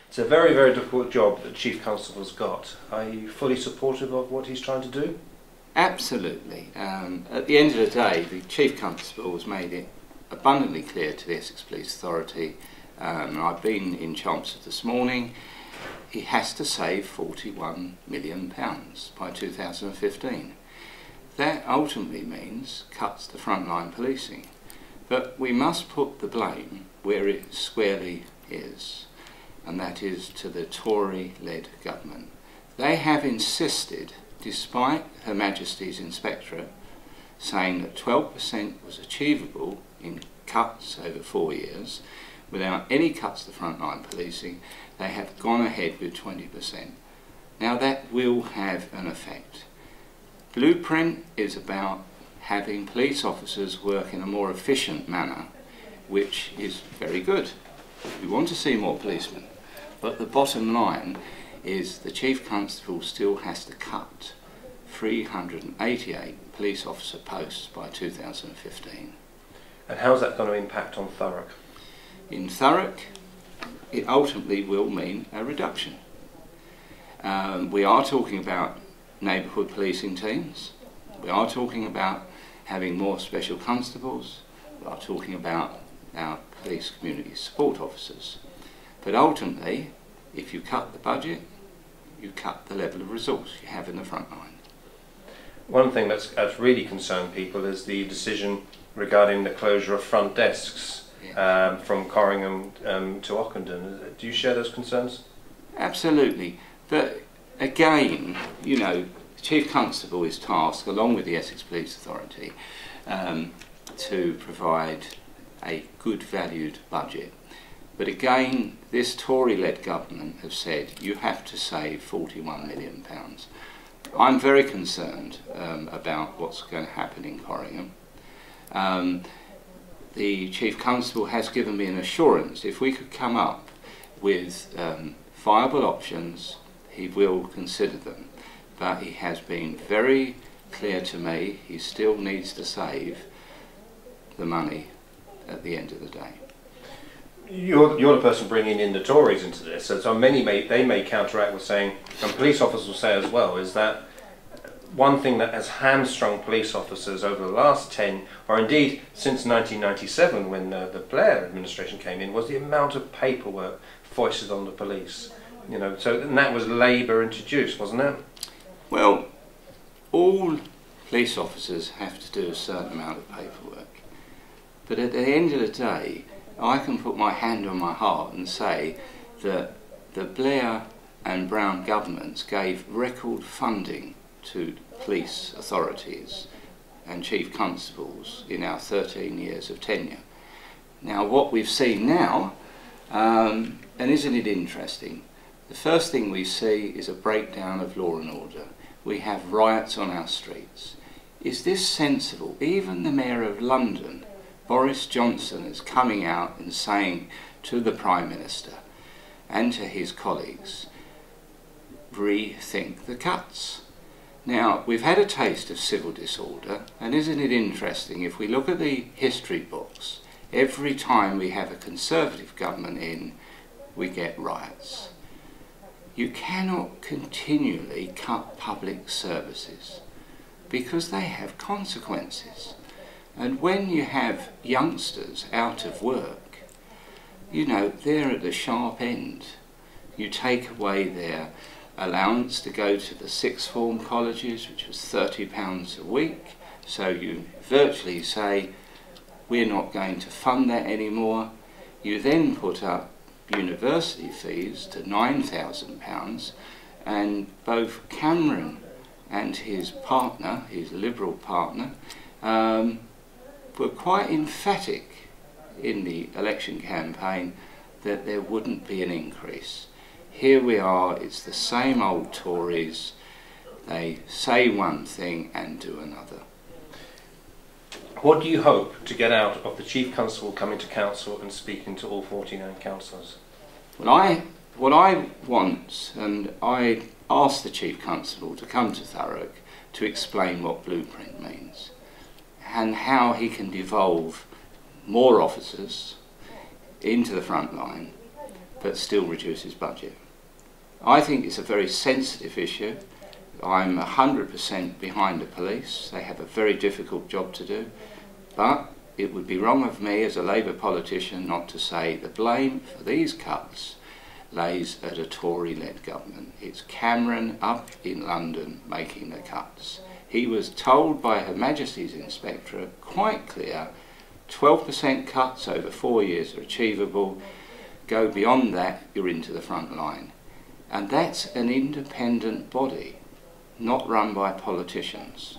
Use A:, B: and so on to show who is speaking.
A: It's a very, very difficult job that Chief Constable's got. Are you fully supportive of what he's trying to do?
B: Absolutely. At the end of the day, the Chief Constable has made it abundantly clear to the Essex Police Authority, and I've been in Chelmsford this morning, he has to save £41 million by 2015. That ultimately means cuts to frontline policing. But we must put the blame where it squarely is, and that is to the Tory-led government. They have insisted, despite Her Majesty's Inspectorate saying that 12% was achievable in cuts over 4 years, without any cuts to frontline policing, they have gone ahead with 20%. Now that will have an effect. Blueprint is about having police officers work in a more efficient manner, which is very good. We want to see more policemen. But the bottom line is the Chief Constable still has to cut 388 police officer posts by 2015.
A: And how's that going to impact on Thurrock?
B: In Thurrock, it ultimately will mean a reduction. We are talking about neighbourhood policing teams. We are talking about having more special constables. We are talking about our police community support officers. But ultimately, if you cut the budget, you cut the level of resource you have in the front line.
A: One thing that's really concerned people is the decision regarding the closure of front desks from Corringham to Ockenden. Do you share those concerns?
B: Absolutely. But again, you know, the Chief Constable is tasked, along with the Essex Police Authority, to provide a good valued budget. But again, this Tory-led government have said you have to save £41 million. I'm very concerned about what's going to happen in Corringham. The Chief Constable has given me an assurance if we could come up with viable options, he will consider them. But he has been very clear to me he still needs to save the money at the end of the day.
A: You're the person bringing in the Tories into this, so many may counteract with saying, and police officers will say as well, is that one thing that has hamstrung police officers over the last 10, or indeed since 1997 when the Blair administration came in, was the amount of paperwork foisted on the police. You know, so and that was Labour introduced, wasn't it?
B: Well, all police officers have to do a certain amount of paperwork, but at the end of the day, I can put my hand on my heart and say that the Blair and Brown governments gave record funding to police authorities and chief constables in our 13 years of tenure. Now what we've seen now, and isn't it interesting, the first thing we see is a breakdown of law and order. We have riots on our streets. Is this sensible? Even the Mayor of London, Boris Johnson, is coming out and saying to the Prime Minister and to his colleagues, rethink the cuts. Now, we've had a taste of civil disorder, and isn't it interesting, if we look at the history books, every time we have a Conservative government in, we get riots. You cannot continually cut public services because they have consequences. And when you have youngsters out of work, you know, they're at the sharp end. You take away their allowance to go to the sixth form colleges, which was £30 a week, so you virtually say, we're not going to fund that anymore. You then put up university fees to £9,000, and both Cameron and his partner, his Liberal partner, were quite emphatic in the election campaign that there wouldn't be an increase. Here we are, it's the same old Tories. They say one thing and do another.
A: What do you hope to get out of the Chief Constable coming to Council and speaking to all 49 councillors?
B: Well, what I want, and I asked the Chief Constable to come to Thurrock to explain what Blueprint means and how he can devolve more officers into the front line but still reduces budget. I think it's a very sensitive issue. I'm 100% behind the police. They have a very difficult job to do, but it would be wrong of me as a Labour politician not to say the blame for these cuts lays at a Tory-led government. It's Cameron up in London making the cuts. He was told by Her Majesty's Inspectorate quite clear, 12% cuts over 4 years are achievable. Go beyond that, you're into the front line. And that's an independent body, not run by politicians.